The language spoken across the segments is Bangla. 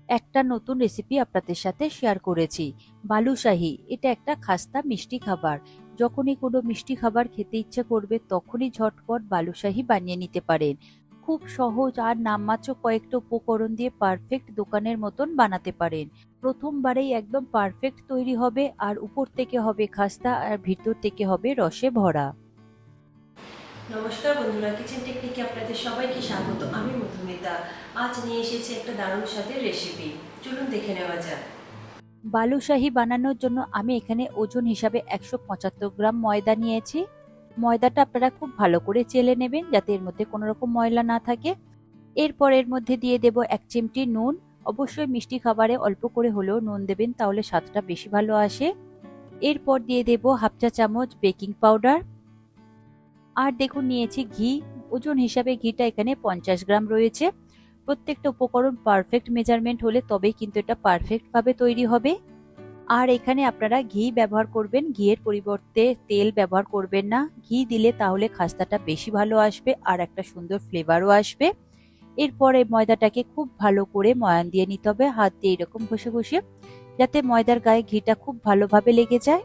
একটা নতুন রেসিপি আপনাদের সাথে শেয়ার করেছি। বালুশাহী এটা একটা খাস্তা মিষ্টি খাবার। যখনই কোনো মিষ্টি খাবার খেতে ইচ্ছে করবে তখনই ঝটপট বালুশাহী বানিয়ে নিতে পারেন। খুব সহজ আর নামমাত্র কয়েকটা উপকরণ দিয়ে পারফেক্ট দোকানের মতন বানাতে পারেন। প্রথমবারেই একদম পারফেক্ট তৈরি হবে, আর উপর থেকে হবে খাস্তা আর ভিতর থেকে হবে রসে ভরা। নমস্কার বন্ধুরা, কিচেন টেকনিকে আপনাদের সবাইকে স্বাগত। আমি মধুমিতা। আজ নিয়ে এসেছি একটা দারুণ স্বাদের রেসিপি। চলুন দেখে নেওয়া যাক। বালুশাহী বানানোর জন্য আমি এখানে ওজন হিসাবে 175 গ্রাম ময়দা নিয়েছি। ময়দাটা আপনারা খুব ভালো করে চেলে নেবেন যাতে এর মধ্যে কোনো রকম ময়লা না থাকে। এরপর এর মধ্যে দিয়ে দেব 1 চিমটি নুন। অবশ্যই মিষ্টি খাবারে অল্প করে হলেও নুন দেবেন, তাহলে স্বাদটা বেশি ভালো আসে। এরপর দিয়ে দেব হাফ চা চামচ বেকিং পাউডার। আর দেখুন নিয়েছি ঘি। ওজন হিসাবে ঘিটা এখানে 50 গ্রাম রয়েছে। প্রত্যেকটা উপকরণ পারফেক্ট মেজারমেন্ট হলে তবেই কিন্তু এটা পারফেক্ট ভাবে তৈরি হবে। আর এখানে আপনারা ঘি ব্যবহার করবেন, ঘিয়ের পরিবর্তে তেল ব্যবহার করবেন না। ঘি দিলে তাহলে খাস্তাটা বেশি ভালো আসবে আর একটা সুন্দর ফ্লেভারও আসবে। এরপরে ময়দাটাকে খুব ভালো করে ময়ান দিয়ে নিতে হবে, হাত দিয়ে এরকম ঘষে ঘষে, যাতে ময়দার গায়ে ঘিটা খুব ভালোভাবে লেগে যায়।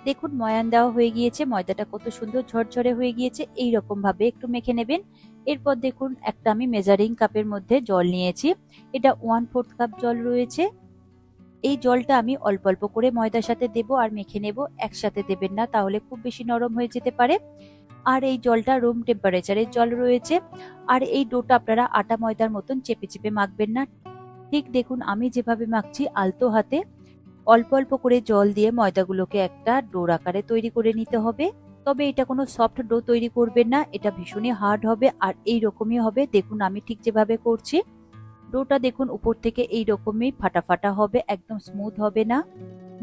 দেখুন ময়ান দেওয়া হয়ে গিয়েছে, ময়দাটা কত সুন্দর ঝরঝরে হয়ে গিয়েছে। এই রকম ভাবে একটু মেখে নেবেন। এরপর দেখুন একটা আমি মেজারিং কাপের মধ্যে জল নিয়েছি। এটা 1/4 কাপ জল রয়েছে। এই জলটা আমি অল্প অল্প করে ময়দার সাথে দেব আর মেখে নেব। একসাথে দেবেন না, তাহলে খুব বেশি নরম হয়ে যেতে পারে। আর এই জলটা রুম টেম্পারেচারের জল রয়েছে। আর এই ডোটা আপনারা আটা ময়দার মতন চেপে চেপে মাখবেন না। ঠিক দেখুন আমি যেভাবে মাখছি আলতো হাতে অল্প অল্প করে জল দিয়ে ময়দাগুলোকে একটা ডোর আকারে তৈরি করে নিতে হবে। তবে এটা কোনো সফট ডো তৈরি করবেন না, এটা ভীষণই হার্ড হবে আর এই রকমই হবে। দেখুন আমি ঠিক যেভাবে করছি, ডোটা দেখুন উপর থেকে এই রকমই ফাটা ফাটা হবে, একদম স্মুথ হবে না।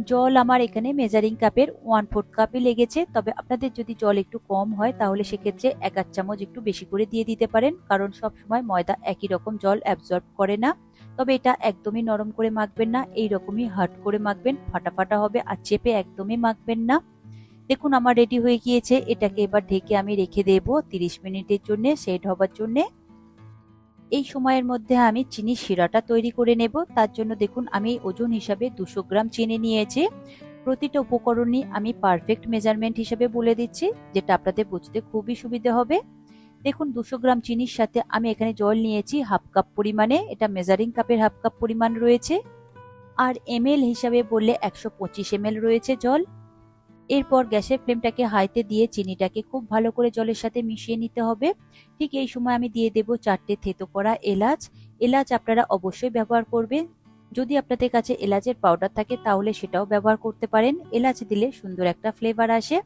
জল আমার এখানে মেজারিং কাপের 1/4 কাপই লেগেছে। তবে আপনাদের যদি জল একটু কম হয় তাহলে সেক্ষেত্রে 1/2 চামচ একটু বেশি করে দিয়ে দিতে পারেন, কারণ সব সময় ময়দা একই রকম জল অ্যাবজর্ব করে না। তবে এটা একদমই নরম করে মাখবেন না, এই রকমই হার্ড করে মাখবেন, ফাটা ফাটা হবে। আর চেপে একদমই মাখবেন না। দেখুন আমার রেডি হয়ে গিয়েছে। এটাকে এবার ঢেকে আমি রেখে দেব 30 মিনিটের জন্য সেট হবার জন্য। এই সময়ের মধ্যে আমি চিনির শিরাটা তৈরি করে নেব। তার জন্য দেখুন আমি ওজন হিসাবে 200 গ্রাম চিনি নিয়েছি। প্রতিটা উপকরণই আমি পারফেক্ট মেজারমেন্ট হিসেবে বলে দিচ্ছি, যেটা আপনাদের বুঝতে খুবই সুবিধে হবে। দেখুন 200 গ্রাম চিনির সাথে আমি এখানে জল নিয়েছি হাফ কাপ পরিমাণে, এটা মেজারিং কাপের হাফ কাপ পরিমাণ রয়েছে। আর এমএল হিসাবে বললে 125 এমএল রয়েছে জল। এরপর গ্যাসের ফ্লেমটাকে হাইতে দিয়ে চিনিটাকে খুব ভালো করে জলের সাথে মিশিয়ে নিতে হবে। ঠিক এই সময় আমি দিয়ে দেব 4টে থেতো করা এলাচ। এলাচ আপনারা অবশ্যই ব্যবহার করবেন। যদি আপনাদের কাছে এলাচের পাউডার থাকে তাহলে সেটাও ব্যবহার করতে পারেন। এলাচ দিলে সুন্দর একটা ফ্লেভার আসে।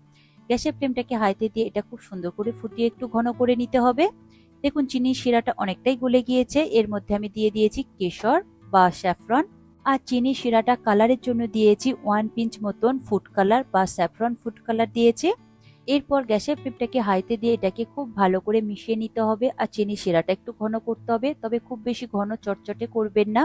গ্যাসের ফ্লেমটাকে হাইতে দিয়ে এটা খুব সুন্দর করে ফুটিয়ে একটু ঘন করে নিতে হবে। দেখুন চিনির শিরাটা অনেকটাই গলে গিয়েছে। এর মধ্যে আমি দিয়ে দিয়েছি কেশর বা স্যাফরন। আর চিনি শিরাটা কালারের জন্য দিয়েছি 1 পিঞ্চ মতন ফুড কালার বা স্যাফরন ফুড কালার দিয়েছি। এরপর গ্যাসের ফ্লেমটাকে হাইতে দিয়ে এটাকে খুব ভালো করে মিশিয়ে নিতে হবে। আর চিনি শিরাটা একটু ঘন করতে হবে, তবে খুব বেশি ঘন চটচটে করবেন না।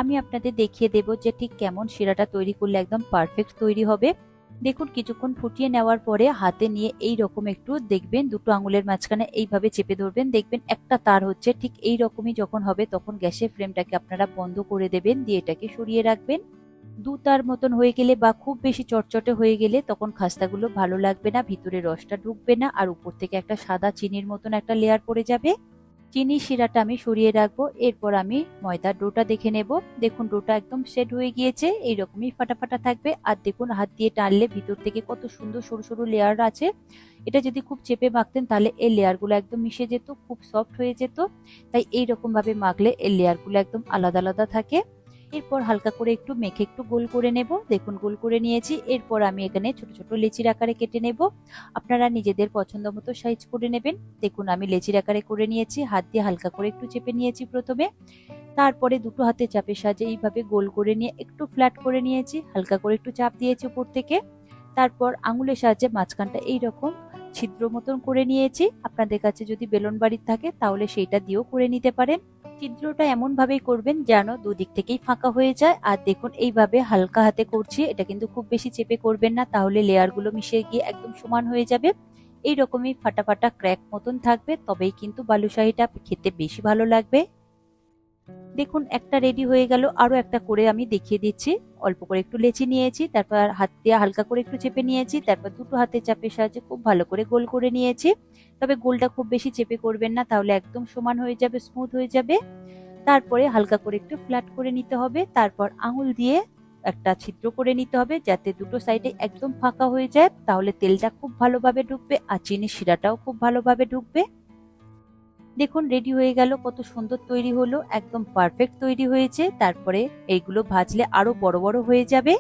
আমি আপনাদের দেখিয়ে দেব যে ঠিক কেমন শিরাটা তৈরি করলে একদম পারফেক্ট তৈরি হবে। দেখুন কিছুক্ষণ ফুটিয়ে নেওয়ার পরে হাতে নিয়ে এই রকম একটু দেখবেন, দুটো আঙুলের মাঝখানে এইভাবে চেপে ধরবেন, দেখবেন একটা তার হচ্ছে। ঠিক এই রকমই যখন হবে তখন গ্যাসের ফ্লেমটাকে আপনারা বন্ধ করে দেবেন, দিয়ে এটাকে সরিয়ে রাখবেন। দু তার মতন হয়ে গেলে বা খুব বেশি চটচটে হয়ে গেলে তখন খাস্তাগুলো ভালো লাগবে না, ভিতরে রসটা ঢুকবে না, আর উপর থেকে একটা সাদা চিনির মতন একটা লেয়ার পড়ে যাবে। চিনির শিরাটা আমি সরিয়ে রাখবো। এরপর আমি ময়দার ডোটা দেখে নেব। দেখুন ডোটা একদম সেট হয়ে গিয়েছে, এইরকমই ফাটা ফাটা থাকবে। আর দেখুন হাত দিয়ে টানলে ভিতর থেকে কত সুন্দর সরু সরু লেয়ার আছে। এটা যদি খুব চেপে মাখতেন তাহলে এই লেয়ারগুলো একদম মিশে যেত, খুব সফট হয়ে যেত। তাই এইরকম ভাবে মাখলে এই লেয়ারগুলো একদম আলাদা আলাদা থাকে। এরপর হালকা করে একটু মেখে একটু গোল করে নেব। দেখুন গোল করে নিয়েছি। এরপর আমি এখানে ছোট ছোট লেচির আকারে কেটে নেব। আপনারা নিজেদের পছন্দ মতো সাইজ করে নেবেন। দেখুন আমি লেচির আকারে করে নিয়েছি, হাত দিয়ে হালকা করে একটু চেপে নিয়েছি প্রথমে। তারপরে দুটো হাতে চাপের সাহায্যে এইভাবে গোল করে নিয়ে একটু ফ্ল্যাট করে নিয়েছি, হালকা করে একটু চাপ দিয়েছি উপর থেকে। তারপর আঙুলের সাহায্যে মাঝখানটা এইরকম ছিদ্র মতন করে নিয়েছি। আপনাদের কাছে যদি বেলুন বাড়ি থাকে তাহলে সেইটা দিয়েও করে নিতে পারেন। ছিদ্রটা এমন ভাবেই করবেন যেন দুদিক থেকেই ফাঁকা হয়ে যায়। আর দেখুন এইভাবে হালকা হাতে করছি, এটা কিন্তু খুব বেশি চেপে করবেন না, তাহলে লেয়ার গুলো মিশে গিয়ে একদম সমান হয়ে যাবে। এইরকমই ফাটা ফাটা ক্র্যাক মতন থাকবে, তবেই কিন্তু বালুশাহীটা খেতে বেশি ভালো লাগবে। দেখুন একটা রেডি হয়ে গেল, আরো একটা করে আমি দেখিয়ে দিচ্ছি। অল্প করে একটু লেচি নিয়েছি, তারপর হাত দিয়ে হালকা করে একটু চেপে নিয়েছি, তারপর দুটো হাতের চাপের সাহায্যে খুব ভালো করে গোল করে নিয়েছি। তবে গোলটা খুব বেশি চেপে করবেন না, তাহলে একদম সমান হয়ে যাবে, স্মুথ হয়ে যাবে। তারপরে হালকা করে একটু ফ্ল্যাট করে নিতে হবে, তারপর আঙুল দিয়ে একটা ছিদ্র করে নিতে হবে যাতে দুটো সাইডে একদম ফাঁকা হয়ে যায়, তাহলে তেলটা খুব ভালোভাবে ঢুকবে আর চিনির শিরাটাও খুব ভালোভাবে ঢুকবে। দেখুন রেডি হয়ে গেল, কত সুন্দর তৈরি হলো, একদম পারফেক্ট তৈরি হয়েছে। তারপরে এইগুলো ভাজলে আরো বড় বড় হয়ে যাবে।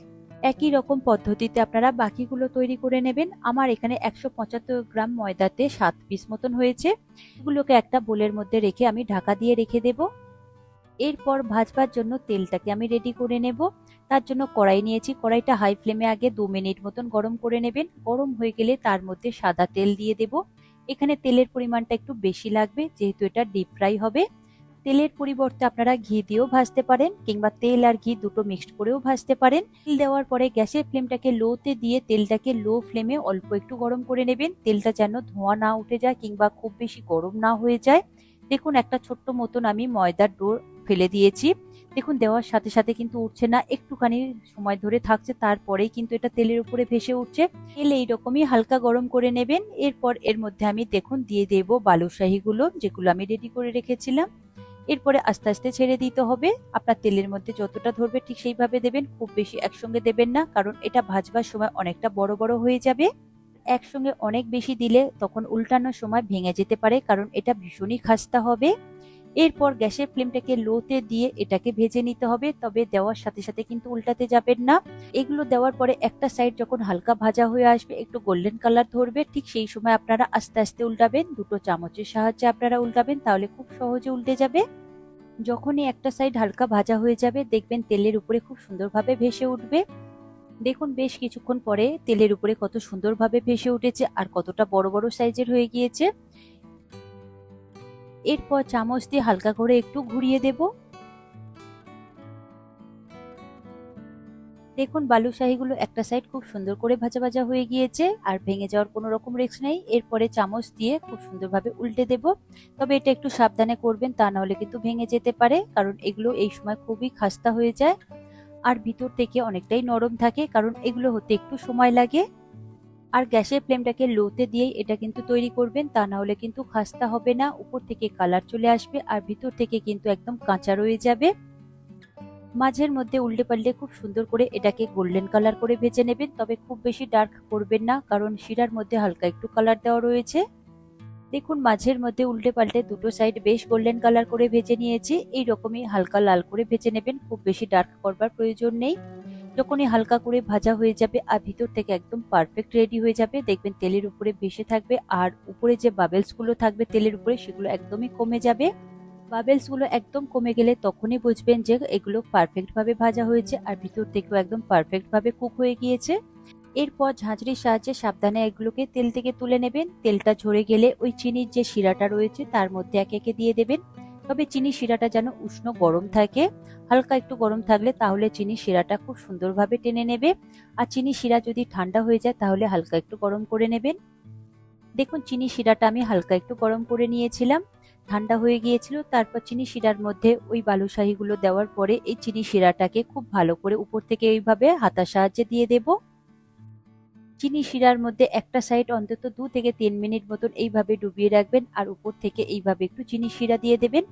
একই রকম পদ্ধতিতে আপনারা বাকিগুলো তৈরি করে নেবেন। আমার এখানে 175 গ্রাম ময়দাতে 7 পিস মতন হয়েছে। এগুলোকে একটা বোলের মধ্যে রেখে আমি ঢাকা দিয়ে রেখে দেব। এরপর ভাজবার জন্য তেলটাকে আমি রেডি করে নেব। তার জন্য কড়াই নিয়েছি, কড়াইটা হাই ফ্লেমে আগে 2 মিনিট মতন গরম করে নেবেন। গরম হয়ে গেলে তার মধ্যে সাদা তেল দিয়ে দেব। এখানে তেলের পরিমাণটা একটু বেশি লাগবে যেহেতু এটা ডিপ ফ্রাই হবে। তেলের পরিবর্তে আপনারা ঘি দিয়েও ভাজতে পারেন, কিংবা তেল আর ঘি দুটো মিক্সড করেও ভাজতে পারেন। তেল দেওয়ার পরে গ্যাসের ফ্লেমটাকে লোতে দিয়ে তেলটাকে লো ফ্লেমে অল্প একটু গরম করে নেবেন। তেলটা যেন ধোঁয়া না উঠে যায় কিংবা খুব বেশি গরম না হয়ে যায়। দেখুন একটা ছোট্ট মতন আমি ময়দার ডো ফেলে দিয়েছি। দেখুন দেওয়ার সাথে সাথে কিন্তু উঠছে না, একটুখানি সময় ধরে থাকছে, তারপরেই কিন্তু এটা তেলের উপরে ভেসে উঠছে। তেল এইরকমই হালকা গরম করে নেবেন। এরপর এর মধ্যে আমি দেখুন দিয়ে দেব বালুশাহীগুলো, যেগুলো আমি রেডি করে রেখেছিলাম। এরপরে আস্তে আস্তে ছেড়ে দিতে হবে। আপনার তেলের মধ্যে যতটা ধরবে ঠিক সেইভাবে দেবেন, খুব বেশি একসঙ্গে দেবেন না, কারণ এটা ভাজবার সময় অনেকটা বড় বড় হয়ে যাবে। একসঙ্গে অনেক বেশি দিলে তখন উল্টানোর সময় ভেঙে যেতে পারে, কারণ এটা ভীষণই খাস্তা হবে। এরপর গ্যাসের ফ্লেমটাকে লোতে দিয়ে এটাকে ভেজে নিতে হবে, তবে দেওয়ার সাথে সাথে কিন্তু উল্টাতে যাবেন না। এগুলো দেওয়ার পরে একটা সাইড যখন হালকা ভাজা হয়ে আসবে, একটু গোল্ডেন কালার ধরবে, ঠিক সেই সময় আপনারা আস্তে আস্তে উল্টাবেন। দুটো চামচের সাহায্যে আপনারা উল্টাবেন, তাহলে খুব সহজে উল্টে যাবে। যখনই একটা সাইড হালকা ভাজা হয়ে যাবে, দেখবেন তেলের উপরে খুব সুন্দরভাবে ভেসে উঠবে। দেখুন বেশ কিছুক্ষণ পরে তেলের উপরে কত সুন্দরভাবে ভেসে উঠেছে আর কতটা বড় বড় সাইজের হয়ে গিয়েছে। এরপর চামচ দিয়ে হালকা করে একটু ঘুরিয়ে দেব। দেখুন বালুশাহীগুলো একটা সাইড খুব সুন্দর করে ভাজা ভাজা হয়ে গিয়েছে আর ভেঙে যাওয়ার কোনো রকম রিস্ক নেই। এরপরে চামচ দিয়ে খুব সুন্দরভাবে উল্টে দেব, তবে এটা একটু সাবধানে করবেন, তা নাহলে কিন্তু ভেঙে যেতে পারে, কারণ এগুলো এই সময় খুবই খাস্তা হয়ে যায় আর ভিতর থেকে অনেকটাই নরম থাকে, কারণ এগুলো হতে একটু সময় লাগে। আর গ্যাসের ফ্লেমটাকে লোতে দিয়েই এটা কিন্তু তৈরি করবেন, তা না হলে কিন্তু খাস্তা হবে না, উপর থেকে কালার চলে আসবে আর ভিতর থেকে কিন্তু একদম কাঁচা রয়ে যাবে। মাঝের মধ্যে উল্টে পাল্টে খুব সুন্দর করে এটাকে গোল্ডেন কালার করে ভেজে নেবেন, তবে খুব বেশি ডার্ক করবেন না, কারণ শিরার মধ্যে হালকা একটু কালার দেওয়া রয়েছে। দেখুন মাঝের মধ্যে উল্টে পাল্টে দুটো সাইড বেশ গোল্ডেন কালার করে ভেজে নিয়েছি। এইরকমই হালকা লাল করে ভেজে নেবেন, খুব বেশি ডার্ক করবার প্রয়োজন নেই। যখনই হালকা করে ভাজা হয়ে যাবে আর ভিতর থেকে একদম পারফেক্ট রেডি হয়ে যাবে, দেখবেন তেলের উপরে ভেসে থাকবে আর উপরে যে বাবেলস গুলো থাকবে তেলের উপরে, সেগুলো একদমই কমে যাবে। বাবেলস গুলো একদম কমে গেলে তখনই বুঝবেন যে এগুলো পারফেক্ট ভাবে ভাজা হয়েছে আর ভিতর থেকেও একদম পারফেক্ট ভাবে কুক হয়ে গিয়েছে। এরপর ঝাঁঝরির সাহায্যে সাবধানে এগুলোকে তেল থেকে তুলে নেবেন। তেলটা ঝরে গেলে ওই চিনির যে শিরাটা রয়েছে তার মধ্যে একে একে দিয়ে দেবেন, তবে চিনি শিরাটা যেন উষ্ণ গরম থাকে। হালকা একটু গরম থাকলে তাহলে চিনি শিরাটা খুব সুন্দরভাবে টেনে নেবে। আর চিনি শিরা যদি ঠান্ডা হয়ে যায় তাহলে হালকা একটু গরম করে নেবেন। দেখুন চিনি শিরাটা আমি হালকা একটু গরম করে নিয়েছিলাম, ঠান্ডা হয়ে গিয়েছিল। তারপর চিনি শিরার মধ্যে ওই বালুশাহীগুলো দেওয়ার পরে এই চিনি শিরাটাকে খুব ভালো করে উপর থেকে এইভাবে হাতার সাহায্যে দিয়ে দেব। চিনি শিরার মধ্যে একটা সাইড অন্তত 2 থেকে 3 মিনিট মতন এইভাবে ডুবিয়ে রাখবেন আর উপর থেকে এইভাবে একটু চিনি শিরা দিয়ে দেবেন।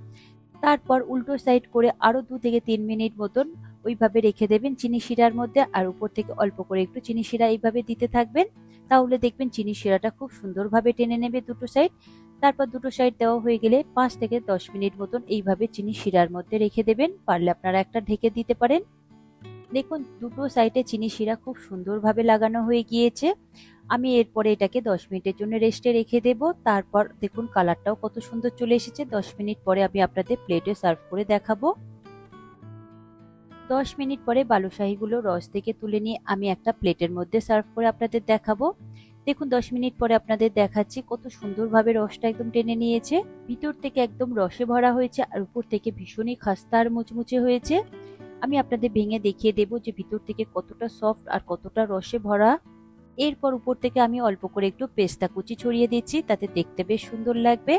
তারপর উল্টো সাইড করে আরো 2 থেকে 3 মিনিট মতন ওইভাবে রেখে দেবেন চিনি শিরার মধ্যে, আর উপর থেকে অল্প করে একটু চিনি শিরা এইভাবে দিতে থাকবেন। তাহলে দেখবেন চিনি শিরাটা খুব সুন্দরভাবে টেনে নেবে দুটো সাইড। তারপর দুটো সাইড দেওয়া হয়ে গেলে 5 থেকে 10 মিনিট মতন এইভাবে চিনি শিরার মধ্যে রেখে দেবেন, পারলে আপনারা একটা ঢেকে দিতে পারেন। দেখুন দুটো সাইডে চিনি শিরা খুব সুন্দরভাবে লাগানো হয়ে গিয়েছে। আমি এরপরে এটাকে 10 মিনিটের জন্য রেস্টে রেখে দেব। তারপর দেখুন কালারটাও কত সুন্দর চলে এসেছে। 10 মিনিট পরে আমি আপনাদের প্লেটে সার্ভ করে দেখাবো। 10 মিনিট পরে বালুশাহীগুলো রস থেকে তুলে নিয়ে আমি একটা প্লেটের মধ্যে সার্ভ করে আপনাদের দেখাবো। দেখুন 10 মিনিট পরে আপনাদের দেখাচ্ছি কত সুন্দরভাবে রসটা একদম টেনে নিয়েছে, ভিতর থেকে একদম রসে ভরা হয়েছে আর উপর থেকে ভীষণই খাস্তা আর মুচমুচে হয়েছে। আমি আপনাদের ভেঙে দেখিয়ে দেব যে ভিতর থেকে কতটা সফট আর কতটা রসে ভরা। এরপর উপর থেকে আমি অল্প করে একটু পেস্তা কুচি ছড়িয়ে দিচ্ছি, তাতে দেখতে বেশ সুন্দর লাগবে।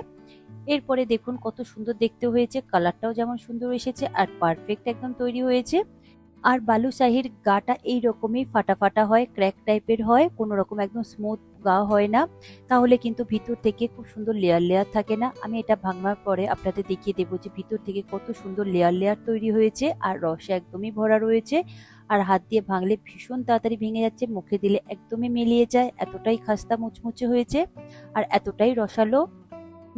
এরপরে দেখুন কত সুন্দর দেখতে হয়েছে, কালারটাও যেমন সুন্দর এসেছে আর পারফেক্ট একদম তৈরি হয়েছে। আর বালুশাহীর গাটা এই রকমই ফাটা ফাটা হয়, ক্র্যাক টাইপের হয়, কোনো রকম একদম স্মুথ গা হয় না, তাহলে কিন্তু ভিতর থেকে খুব সুন্দর লেয়ার লেয়ার থাকে না। আমি এটা ভাঙার পরে আপনাদের দেখিয়ে দেবো যে ভিতর থেকে কত সুন্দর লেয়ার লেয়ার তৈরি হয়েছে আর রসে একদমই ভরা রয়েছে। আর হাত দিয়ে ভাঙলে ভীষণ তাড়াতাড়ি ভেঙে যাচ্ছে, মুখে দিলে একদমই মিলিয়ে যায়, এতটাই খাস্তা মুচমুচে হয়েছে আর এতটাই রসালো।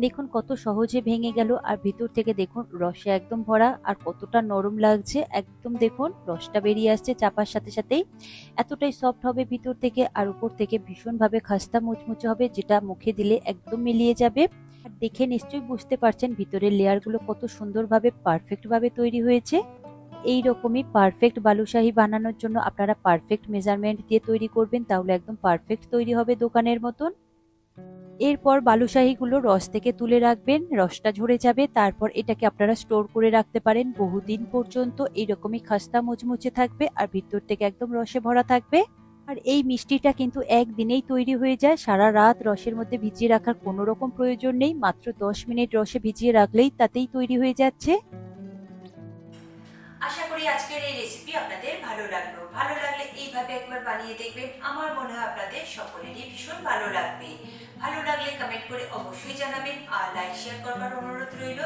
দেখুন কত সহজে ভেঙে গেল আর ভিতর থেকে দেখুন রসে একদম ভরা আর কতটা নরম লাগছে, একদম দেখুন রসটা বেরিয়ে আসছে চাপার সাথে সাথেই। এতটাই সফট হবে ভিতর থেকে আর উপর থেকে ভীষণভাবে খাস্তা মুচমুচে হবে, যেটা মুখে দিলে একদম মিলিয়ে যাবে। আর দেখে নিশ্চয়ই বুঝতে পারছেন ভিতরের লেয়ারগুলো কত সুন্দরভাবে পারফেক্ট ভাবে তৈরি হয়েছে। এই রকমই পারফেক্ট বালুশাহী বানানোর জন্য আপনারা পারফেক্ট মেজারমেন্ট দিয়ে তৈরি করবেন, তাহলে একদম পারফেক্ট তৈরি হবে দোকানের মতন। এরপর বালুশাহীগুলো রস থেকে তুলে রাখবেন, রসটা ঝরে যাবে, তারপর এটাকে আপনারা স্টোর করে রাখতে পারেন বহুদিন পর্যন্ত। এইরকমই খাস্তা মুচমুচে থাকবে আর ভিতর থেকে একদম রসে ভরা থাকবে। আর এই মিষ্টিটা কিন্তু একদিনেই তৈরি হয়ে যায়, সারা রাত রসের মধ্যে ভিজিয়ে রাখার কোনো রকম প্রয়োজন নেই, মাত্র 10 মিনিট রসে ভিজিয়ে রাখলেই তাতেই তৈরি হয়ে যাচ্ছে। আশা করি আজকের এই রেসিপি আপনাদের ভালো লাগলো। ভালো লাগলে এইভাবে একবার বানিয়ে দেখবেন, আমার মনে হয় আপনাদের সকলেরই ভীষণ ভালো লাগবে। ভালো লাগলে কমেন্ট করে অবশ্যই জানাবেন আর লাইক শেয়ার করবার অনুরোধ রইল।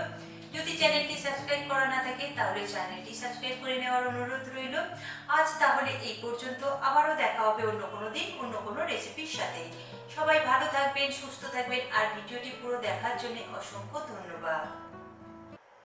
যদি চ্যানেলটি সাবস্ক্রাইব করা না থাকে তাহলে চ্যানেলটি সাবস্ক্রাইব করে নেওয়ার অনুরোধ রইল। আজ তাহলে এই পর্যন্ত, আবারও দেখা হবে অন্য কোনো দিন অন্য কোনো রেসিপির সাথে। সবাই ভালো থাকবেন, সুস্থ থাকবেন আর ভিডিওটি পুরো দেখার জন্য অসংখ্য ধন্যবাদ।